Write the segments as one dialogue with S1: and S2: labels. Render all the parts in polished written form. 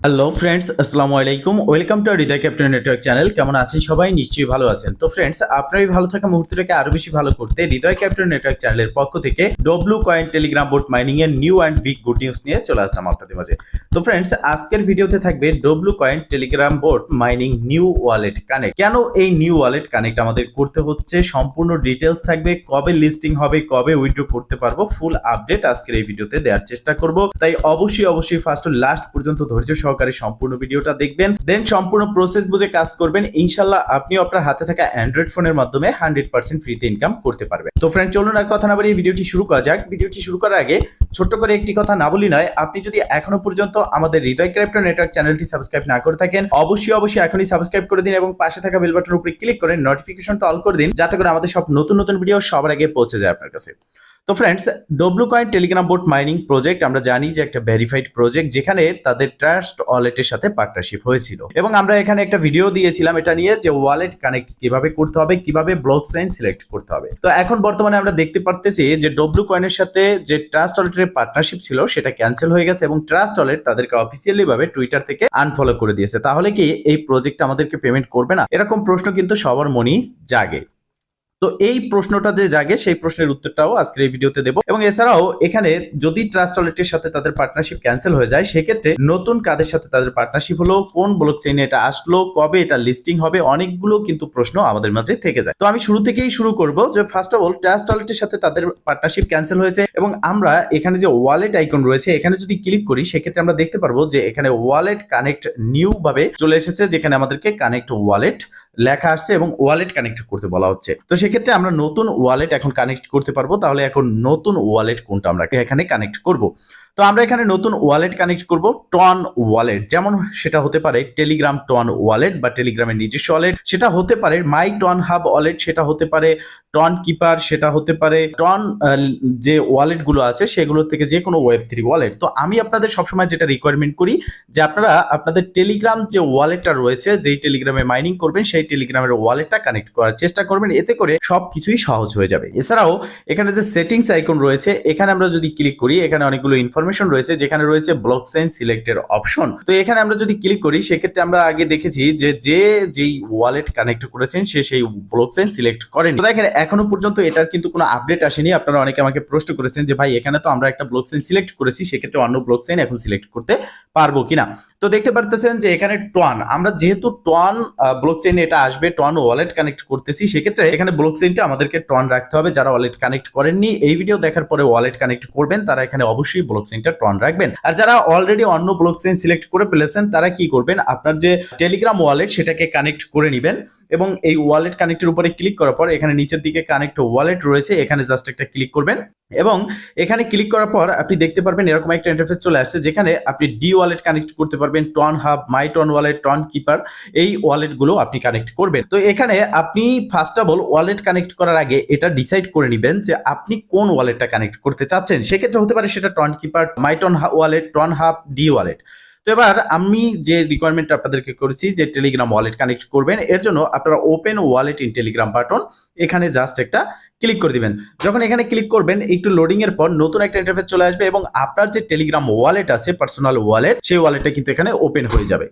S1: Hello friends, আসসালামু আলাইকুম। Welcome to Hridoy captain network channel. কেমন আছেন সবাই? নিশ্চয়ই ভালো আছেন। তো ফ্রেন্ডস, আপনার এই ভালো থাকা মুহূর্তটাকে আরো বেশি ভালো করতে হৃদয় ক্যাপ্টেন নেটওয়ার্ক চ্যানেলের পক্ষ থেকে W coin Telegram bot mining এর new and big good news নিয়ে চলে আসলাম আপনাদের মাঝে। তো ফ্রেন্ডস, আজকের ভিডিওতে থাকবে W coin Telegram bot mining new wallet connect. কেন এই নিউ ওয়ালেট কানেক্ট আমাদের করতে হচ্ছে, সম্পূর্ণ ডিটেলস থাকবে, কবে লিস্টিং হবে, কবে উইথড্র করতে পারবো, ফুল আপডেট আজকের এই ভিডিওতে দেওয়ার চেষ্টা করব। তাই অবশ্যই ফার্স্ট টু লাস্ট পর্যন্ত ধৈর্য সহকারে সম্পূর্ণ ভিডিওটা দেখবেন, দেন সম্পূর্ণ প্রসেস বুঝে কাজ করবেন। ইনশাল্লাহ আপনিও আপনার হাতে থাকা অ্যান্ড্রয়েড ফোনের মাধ্যমে 100% ফ্রিতে ইনকাম করতে পারবেন। তো ফ্রেন্ড, চলুন আর কথা না বাড়িয়ে ভিডিওটি শুরু করা যাক। ভিডিওটি শুরু করার আগে ছোট্ট করে একটি কথা না বলি নয়, আপনি যদি এখনো পর্যন্ত আমাদের হৃদয় ক্রিপ্টো নেটওয়ার্ক চ্যানেলটি সাবস্ক্রাইব না করে থাকেন, অবশ্যই এখনই সাবস্ক্রাইব করে দিন এবং পাশে থাকা বেল বাটনের উপরে ক্লিক করে নোটিফিকেশনটা অল করে দিন, যাতে করে আমাদের সব নতুন ভিডিও সবার আগে পৌঁছে যায় আপনার কাছে। তো friends, W coin Telegram bot mining project আমরা জানি যে একটা ভেরিফাইড প্রজেক্ট, যেখানে তাদের ট্রাস্ট ওয়ালেটের সাথে পার্টনারশিপ হয়েছিল এবং আমরা এখানে একটা ভিডিও দিয়েছিলাম এটা নিয়ে, যে ওয়ালেট কানেক্ট কিভাবে করতে হবে, কিভাবে ব্লক চেইন সিলেক্ট করতে হবে। তো এখন বর্তমানে আমরা দেখতে পারতেছি যে ডব্লু কয়েনের সাথে যে ট্রাস্ট ওয়ালেটের পার্টনারশিপ ছিল সেটা ক্যান্সেল হয়ে গেছে এবং ট্রাস্ট ওয়ালেট তাদেরকে অফিসিয়ালি ভাবে টুইটার থেকে আনফলো করে দিয়েছে। তাহলে কি এই প্রজেক্ট আমাদেরকে পেমেন্ট করবে না? এরকম প্রশ্ন কিন্তু সবার মনেই জাগে। তো এই প্রশ্নটা যে জাগে, সেই প্রশ্নের উত্তরটাও আজকের এই ভিডিওতে দেবো। এবং এছাড়াও এখানে যদি ট্রাস্ট ওয়ালেটের সাথে তাদের পার্টনারশিপ ক্যান্সেল হয়ে যায়, সেক্ষেত্রে নতুন কাদের সাথে তাদের পার্টনারশিপ হলো, কোন ব্লক চেইনে এটা আসলো, কবে এটা লিস্টিং হবে, অনেকগুলো কিন্তু প্রশ্ন আমাদের মাঝে থেকে যায়। তো আমি শুরু থেকেই শুরু করব যে ফার্স্ট অফ অল ট্রাস্ট ওয়ালেটের সাথে তাদের পার্টনারশিপ ক্যান্সেল হয়েছে এবং আমরা এখানে যে ওয়ালেট আইকন রয়েছে এখানে যদি ক্লিক করি, সেক্ষেত্রে আমরা দেখতে পারবো যে এখানে ওয়ালেট কানেক্ট নিউ ভাবে চলে এসেছে, যেখানে আমাদেরকে কানেক্ট ওয়ালেট লেখা আসছে এবং ওয়ালেট কানেক্ট করতে বলা হচ্ছে। তো সেক্ষেত্রে আমরা নতুন ওয়ালেট এখন কানেক্ট করতে পারবো। তাহলে এখন নতুন ওয়ালেট কোনটা আমরা এখানে কানেক্ট করব? তো আমরা এখানে নতুন ওয়ালেট কানেক্ট করব টন ওয়ালেট। যেমন সেটা হতে পারে টেলিগ্রাম টন ওয়ালেট বা টেলিগ্রামের নিজস্ব ওয়ালেট, সেটা হতে পারে মাই টন হাব ওয়ালেট, সেটা হতে পারে টন কিপার, সেটা হতে পারে টন যে ওয়ালেট গুলো আছে সেগুলো থেকে যে কোনো ওয়েব3 ওয়ালেট। তো আমি আপনাদের সবসময় যেটা রিকোয়ারমেন্ট করি যে আপনারা আপনাদের টেলিগ্রাম যে ওয়ালেটটা রয়েছে, যেই টেলিগ্রামে মাইনিং করবেন সেই টেলিগ্রামের ওয়ালেটটা কানেক্ট করার চেষ্টা করবেন, এতে করে সবকিছুই সহজ হয়ে যাবে। এছাড়াও এখানে যে সেটিংস আইকন রয়েছে এখানে আমরা যদি ক্লিক করি, এখানে অনেকগুলো ইনফরমেশন রয়েছে, যেখানে রয়েছে ব্লক চেইন সিলেক্টের অপশন। তো এখানে আমরা যদি ক্লিক করি, সেক্ষেত্রে আমরা আগে দেখেছি যে যেই ওয়ালেট কানেক্ট করেছেন সে সেই ব্লক চেইন সিলেক্ট করেন। তো দেখেন এখনো পর্যন্ত এটার কিন্তু কোনো আপডেট আসেনি। আপনারা অনেকে আমাকে প্রশ্ন করেছেন যে ভাই, এখানে তো আমরা একটা ব্লক চেইন সিলেক্ট করেছি, সেক্ষেত্রে অন্য ব্লক চেইন এখন সিলেক্ট করতে পারবো কিনা। তো দেখতে পারতেছেন যে এখানে টন, আমরা যেহেতু টন ব্লক চেইন এটা আসবে, টন ওয়ালেট কানেক্ট করতেছি, সেক্ষেত্রে এখানে ব্লক চেইনটা আমাদেরকে টন রাখতে হবে। যারা ওয়ালেট কানেক্ট করেননি, এই ভিডিও দেখার পরে ওয়ালেট কানেক্ট করবেন, তারা এখানে অবশ্যই ব্লক চেইনটা টন রাখবেন। আর যারা অলরেডি অন্য ব্লক চেইন সিলেক্ট করে ফেলেছেন, তারা কি করবেন, আপনার যে টেলিগ্রাম ওয়ালেট সেটাকে কানেক্ট করে নেবেন এবং এই ওয়ালেট কানেক্টের উপরে ক্লিক করার পর এখানে নিচের দিকে কানেক্ট ওয়ালেট রয়েছে, এখানে জাস্ট একটা ক্লিক করবেন এবং এখানে ক্লিক করার পর আপনি দেখতে পারবেন এরকম একটা ইন্টারফেস চলে আসছে, যেখানে আপনি ডি ওয়ালেট কানেক্ট করতে পারবেন, টন হাব, মাই টন ওয়ালেট, টন কিপার, এই ওয়ালেট গুলো আপনি কানেক্ট করবেন। তো এখানে আপনি first of all wallet connect করার আগে এটা ডিসাইড করে নেবেন যে আপনি কোন ওয়ালেটটা কানেক্ট করতে চাচ্ছেন। সেক্ষেত্রে হতে পারে সেটা Ton keeper, my Ton wallet, Ton hub, D wallet. তো এবার আমি যে রিকোয়ারমেন্টটা আপনাদেরকে করেছি যে টেলিগ্রাম ওয়ালেট কানেক্ট করবেন, এর জন্য আপনারা open wallet in Telegram button এখানে জাস্ট একটা ক্লিক করে দিবেন। যখন এখানে ক্লিক করবেন, একটু লোডিং এর পর নতুন একটা ইন্টারফেস চলে আসবে এবং আপনার যে টেলিগ্রাম ওয়ালেট আছে, পার্সোনাল ওয়ালেট, সেই ওয়ালেটটা কিন্তু এখানে ওপেন হয়ে যাবে।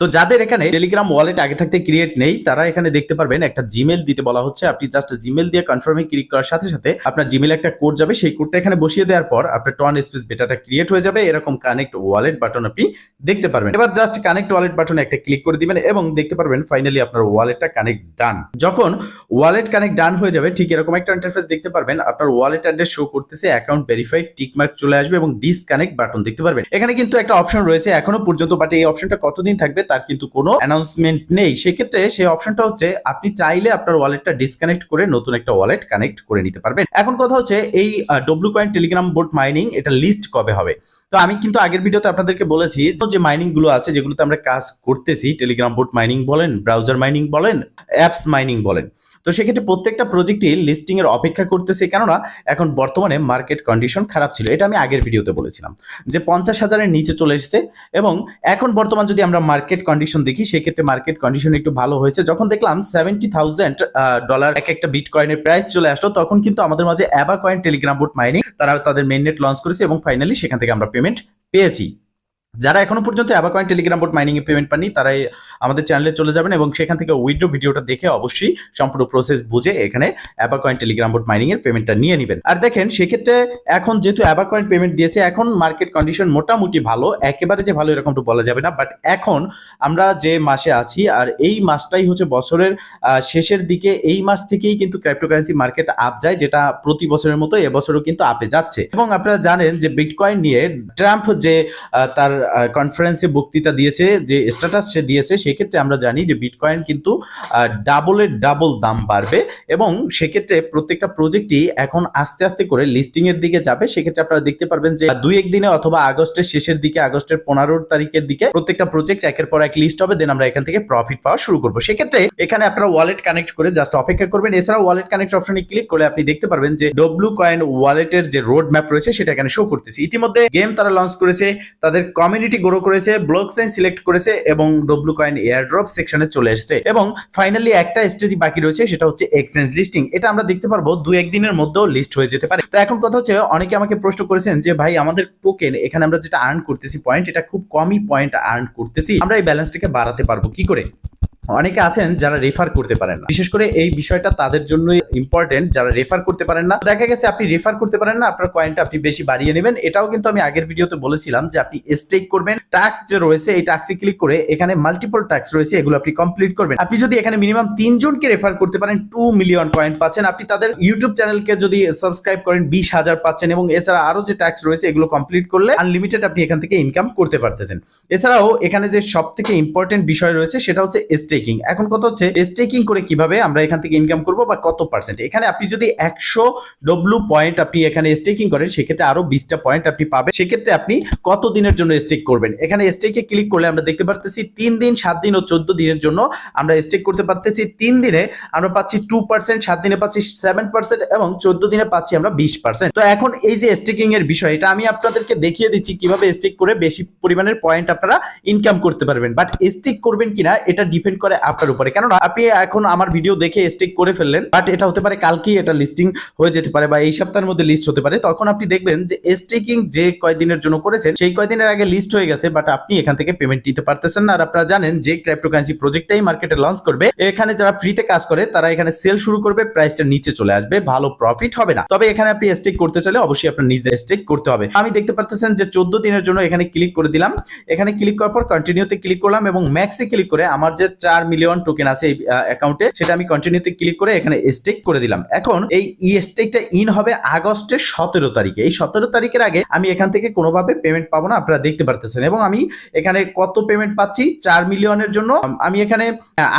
S1: তো যাদের এখানে টেলিগ্রাম ওয়ালেট আগে থাকতে ক্রিয়েট নেই, তারা এখানে দেখতে পারবেন একটা জিমেল দিতে বলা হচ্ছে। আপনি জাস্ট জিমেল দিয়ে কনফার্মে ক্লিক করার সাথে সাথে আপনার জিমেলে একটা কোড যাবে, সেই কোডটা এখানে বসিয়ে দেওয়ার পর আপনার টন স্পেস বেটাটা ক্রিয়েট হয়ে যাবে। এরকম কানেক্ট ওয়ালেট বাটন আপনি দেখতে পারবেন। এবার জাস্ট কানেক্ট ওয়ালেট বাটনে একটা ক্লিক করে দিবেন এবং দেখতে পারবেন ফাইনালি আপনার ওয়ালেটটা কানেক্ট ডান। যখন ওয়ালেট কানেক্ট ডান হয়ে যাবে, ঠিক এরকম একটা ইন্টারফেস দেখতে পারবেন। আপনার ওয়ালেট অ্যাড্রেস শো করতেছে, অ্যাকাউন্ট ভেরিফাইড, টিক মার্ক চলে আসবে এবং ডিসকানেক্ট বাটন দেখতে পারবেন। এখানে কিন্তু একটা অপশন রয়েছে এখনো পর্যন্ত, বাট এই অপশনটা কতদিন থাকবে তার কিন্তু কোনো অ্যানাউন্সমেন্ট নেই। সেক্ষেত্রে সেই অপশনটা হচ্ছে আপনি চাইলে আপনার ওয়ালেটটা ডিসকানেক্ট করে নতুন একটা ওয়ালেট কানেক্ট করে নিতে পারবেন। এখন কথা হচ্ছে এই W coin Telegram bot mining এটা লিস্ট কবে হবে? তো আমি কিন্তু আগের ভিডিওতে আপনাদেরকে বলেছি যে মাইনিং গুলো আছে যেগুলোতে আমরা কাজ করতেছি, টেলিগ্রাম বোট মাইনিং বলেন, ব্রাউজার মাইনিং বলেন, অ্যাপস মাইনিং বলেন, তো সেক্ষেত্রে প্রত্যেকটা প্রজেক্টই লিস্টিং এর অপেক্ষা করতেছে। কেননা এখন বর্তমানে মার্কেট কন্ডিশন খারাপ ছিল, এটা আমি আগের ভিডিওতে বলেছিলাম যে 50,000-এর নিচে চলে এসেছে এবং এখন বর্তমান যদি আমরা মার্কেট কন্ডিশন দেখি, সেক্ষেত্রে মার্কেট কন্ডিশন একটু ভালো হয়েছে। যখন দেখলাম $70,000 এক একটা বিটকয়েনের প্রাইস চলে আসলো, তখন কিন্তু আমাদের মাঝে অ্যাবা কয়েন টেলিগ্রাম বোট মাইনিং তারা তাদের মেইননেট লঞ্চ করেছে এবং ফাইনালি সেখান থেকে আমরা পেমেন্ট পেয়েছি। যারা এখনো পর্যন্ত অ্যাবা কয়েন টেলিগ্রাম বোট মাইনিং এ পেমেন্ট পাননি তারা আমাদের চ্যানেলে চলে যাবেন এবং সেখান থেকে উইথড্র ভিডিওটা দেখে অবশ্যই সম্পূর্ণ প্রসেস বুঝে এখানে অ্যাবা কয়েন টেলিগ্রাম বোট মাইনিং এর পেমেন্টটা নিয়ে নেবেন। আর দেখেন সেক্ষেত্রে এখন যেহেতু অ্যাবা কয়েন পেমেন্ট দিয়েছে, এখন মার্কেট কন্ডিশন মোটামুটি ভালো, একেবারে যে ভালো এরকম তো বলা যাবে না, বাট এখন আমরা যে মাসে আছি আর এই মাসটাই হচ্ছে বছরের শেষের দিকে, এই মাস থেকেই কিন্তু ক্রিপ্টোকারেন্সি মার্কেট আপ যায়, যেটা প্রতি বছরের মতো এবছরও কিন্তু আপে যাচ্ছে। এবং আপনারা জানেন যে বিটকয়েন নিয়ে ট্রাম্প যে তার কনফারেন্সে বক্তৃতা দিয়েছে, যে স্ট্যাটাস সে দিয়েছে, সেক্ষেত্রে আমরা জানি যে বিটকয়েন কিন্তু ডাবলের ডাবল দাম বাড়বে এবং সেক্ষেত্রে প্রত্যেকটা প্রজেক্টই এখন আস্তে আস্তে করে লিস্টিং এর দিকে যাবে। সেক্ষেত্রে আপনারা দেখতে পারবেন যে 2-1 দিনে অথবা আগস্টের শেষের দিকে, আগস্টের 15 তারিখের দিকে প্রত্যেকটা প্রজেক্ট একের পর এক লিস্ট হবে, দেন আমরা এখান থেকে প্রফিট পাওয়া শুরু করবো। সেক্ষেত্রে এখানে আপনারা ওয়ালেট কানেক্ট করে জাস্ট অপেক্ষা করবেন। এছাড়াও ওয়ালেট কানেক্ট অপশনে ক্লিক করলে আপনি দেখতে পারবেন যে ডব্লু কয়েন ওয়ালেটের যে রোড ম্যাপ রয়েছে সেটা এখানে শো করতেছে। ইতিমধ্যে গেম তারা লঞ্চ করেছে, তাদের কমিউনিটি গ্রো করেছে, ব্লক চেইন সিলেক্ট করেছে এবং ডব্লু কয়েন এয়ারড্রপ সেকশনে চলে এসেছে এবং ফাইনালি একটা স্টেজ বাকি রয়েছে, সেটা হচ্ছে এক্সচেঞ্জ লিস্টিং। এটা আমরা দেখতে পারবো 2-1 দিনের মধ্যেও লিস্ট হয়ে যেতে পারে। তো এখন কথা হচ্ছে, অনেকে আমাকে প্রশ্ন করেছেন যে ভাই আমাদের টোকেন এখানে আমরা যেটা আর্ন করতেছি পয়েন্ট, এটা খুব কমই পয়েন্ট আর্ন করতেছি, আমরা এই ব্যালেন্সটাকে বাড়াতে পারবো কি করে? অনেকে আছেন যারা রেফার করতে পারেন না, বিশেষ করে এই বিষয়টা তাদের জন্য ইম্পর্টেন্ট, যারা রেফার করতে পারেন না। দেখা গেছে আপনি রেফার করতে পারেন না, আপনার কয়েনটা আপনি বেশি বাড়িয়ে নেবেন। এটাও কিন্তু আমি আগের ভিডিওতে বলেছিলাম যে আপনি স্টেক করবেন, টাস্ক যে রয়েছে এই টাস্কে ক্লিক করে এখানে মাল্টিপল টাস্ক রয়েছে, এগুলো আপনি কমপ্লিট করবেন। আপনি যদি এখানে মিনিমাম 3 জনকে রেফার করতে পারেন 2 মিলিয়ন কয়েন পাচ্ছেন। আপনি তাদের ইউটিউব চ্যানেলকে যদি সাবস্ক্রাইব করেন 20,000 পাচ্ছেন এবং এছাড়া আরো যে টাস্ক রয়েছে এগুলো কমপ্লিট করলে আনলিমিটেড আপনি এখান থেকে ইনকাম করতে পারতেছেন। এছাড়াও এখানে যে সব থেকে ইম্পর্টেন্ট বিষয় রয়েছে সেটা হচ্ছে স্টেকিং। এখন কত হচ্ছে স্টেকিং করে কিভাবে আমরা এখান থেকে ইনকাম করব বা কত পার্সেন্ট। এখানে আপনি যদি 100 ডব্লু পয়েন্ট আপনি এখানে স্টেকিং করেন, সেক্ষেত্রে আরো 20টা পয়েন্ট আপনি পাবেন। সেক্ষেত্রে আপনি কত দিনের জন্য স্টেক করবেন, এখানে স্টেকে ক্লিক করলে আমরা দেখতে পারতেছি 3 দিন, 7 দিন ও 14 দিনের জন্য আমরা স্টেক করতে পারতেছি। 3 দিনে আমরা পাচ্ছি 2%, 7 দিনে পাচ্ছি 7% এবং 14 দিনে পাচ্ছি আমরা 20%। তো এখন এই যে স্টেকিং এর বিষয়, এটা আমি আপনাদেরকে দেখিয়ে দিচ্ছি কিভাবে স্টেক করে বেশি পরিমাণের পয়েন্ট আপনারা ইনকাম করতে পারবেন। বাট স্টেক করবেন কিনা এটা ডিপেন্ড করে আপনার উপরে, কারণ আপনি এখন আমার ভিডিও দেখে স্টেক করে ফেললেন, বাট এটা হতে পারে কালকেই এটা লিস্টিং হয়ে যেতে পারে বা এই সপ্তাহের মধ্যে লিস্ট হতে পারে। তখন আপনি দেখবেন যে স্টেকিং যে কয়দিনের জন্য করেছেন সেই কয়দিনের আগে লিস্ট হয়ে গেছে, বাট আপনি এখান থেকে পেমেন্ট নিতে পারতেছেন না। আর আপনারা জানেন যে ক্রিপ্টোকারেন্সি প্রজেক্টটাই মার্কেটে লঞ্চ করবে, এখানে যারা ফ্রিতে কাজ করে তারা এখানে সেল শুরু করবে, প্রাইসটা নিচে চলে আসবে, ভালো প্রফিট হবে না। তবে এখানে আপনি স্টেক করতে চাইলে অবশ্যই আপনার নিজে স্টেক করতে হবে। আমি দেখতে পারতেছেন যে 14 দিনের জন্য এখানে ক্লিক করে দিলাম। এখানে ক্লিক করার পর কন্টিনিউতে ক্লিক করলাম এবং ম্যাক্সে ক্লিক করে আমার যে 4 মিলিয়ন টোকেন আছে এই অ্যাকাউন্টে সেটা আমি কন্টিনিউতে ক্লিক করে এখানে স্টেক করে দিলাম। এখন এই স্টেকটা ইন হবে আগস্টের 17 তারিখে। এই 17 তারিখের আগে আমি এখান থেকে কোনোভাবে পেমেন্ট পাবো না, আপনারা দেখতে পারতেছেন। এবং আমি এখানে কত পেমেন্ট পাচ্ছি 4 মিলিয়নের জন্য আমি এখানে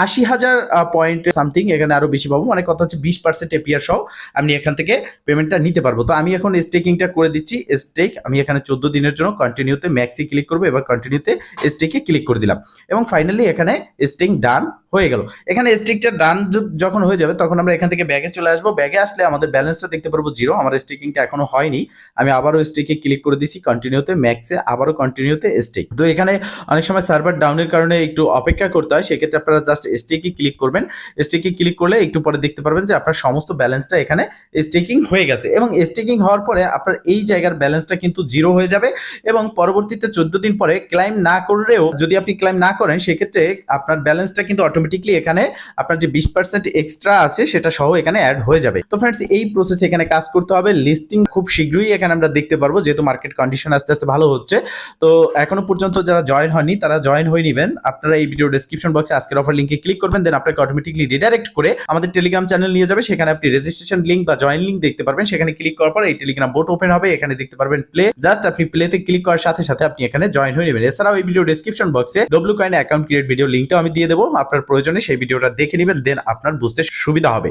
S1: 80,000 পয়েন্ট সামথিং, এখানে আরো বেশি পাবো, মানে কথা হচ্ছে 20% এপিআর সহ আমি এখান থেকে পেমেন্টটা নিতে পারবো। তো আমি এখন স্টেকিংটা করে দিচ্ছি। স্টেক আমি এখানে 14 দিনের জন্য কন্টিনিউতে ম্যাক্সে ক্লিক করবো, এবার কন্টিনিউতে স্টেকে ক্লিক করে দিলাম এবং ফাইনালি এখানে স্টেকিং ডান হয়ে গেল। এখানে স্টেকটা ডান যখন হয়ে যাবে তখন আমরা এখান থেকে ব্যাগে চলে আসবো। ব্যাগে আসলে আমাদের ব্যালেন্সটা দেখতে পারবো 0, আমার স্টেকিংটা এখনো হয়নি। আমি আবারও স্টেকে ক্লিক করে দিচ্ছি, কন্টিনিউতে ম্যাক্সে, আবারও কন্টিনিউতে স্টেক। তো এখানে অনেক সময় সার্ভার ডাউনের কারণে একটু অপেক্ষা করতে হয়, সেক্ষেত্রে আপনারা জাস্ট স্টেকে ক্লিক করবেন। স্টেকে ক্লিক করলে একটু পরে দেখতে পারবেন যে আপনার সমস্ত ব্যালেন্সটা এখানে স্টেকিং হয়ে গেছে এবং স্টেকিং হওয়ার পরে আপনার এই জায়গার ব্যালেন্সটা কিন্তু 0 হয়ে যাবে এবং পরবর্তীতে 14 দিন পরে ক্লাইম না করলেও, যদি আপনি ক্লাইম না করেন সেক্ষেত্রে আপনার ব্যালেন্সটা কিন্তু অটোমেটিকলি এখানে আপনার যে 20% এক্সট্রা আছে সেটা সহ এখানে অ্যাড হয়ে যাবে। তো ফ্রেন্ডস এই প্রসেসে এখানে কাজ করতে হবে। লিস্টিং খুব শীঘ্রই এখানে আমরা দেখতে পারবো, যেহেতু মার্কেট কন্ডিশন আস্তে আস্তে ভালো হচ্ছে। তো এখনো পর্যন্ত যারা জয়েন হয়নি তারা জয়েন হয়ে নেবেন। আপনারা এই ভিডিও ডেসক্রিপশন বক্সে আজকের অফার লিংকে ক্লিক করবেন, দেন আপনাকে অটোমেটিকলি রিডাইরেক্ট করে আমাদের টেলিগ্রাম চ্যানেল নিয়ে যাবে। সেখানে আপনি রেজিস্ট্রেশন লিংক বা জয়েন লিংক দেখতে পারবেন। সেখানে ক্লিক করার পর এই টেলিগ্রাম বোট ওপেন হবে, এখানে দেখতে পারবেন প্লে। জাস্ট আপনি প্লেতে ক্লিক করার সাথে সাথে আপনি এখানে জয়েন হয়ে নেবেন। এছাড়াও এই ভিডিও ডেসক্রিপশন বক্সে W coin account create video লিংকটাও আমি দিয়ে দেবো, আপনার প্রয়োজনে সেই ভিডিওটা দেখে নেবেন, দেন আপনার বুঝতে সুবিধা হবে।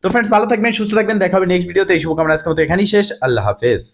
S1: তো ফ্রেন্ডস ভালো থাকবেন, সুস্থ থাকবেন, দেখা হবে নেক্সট ভিডিওতে। এই শুভকামনা আজকের মতো এখানেই শেষ। আল্লাহ হাফেজ।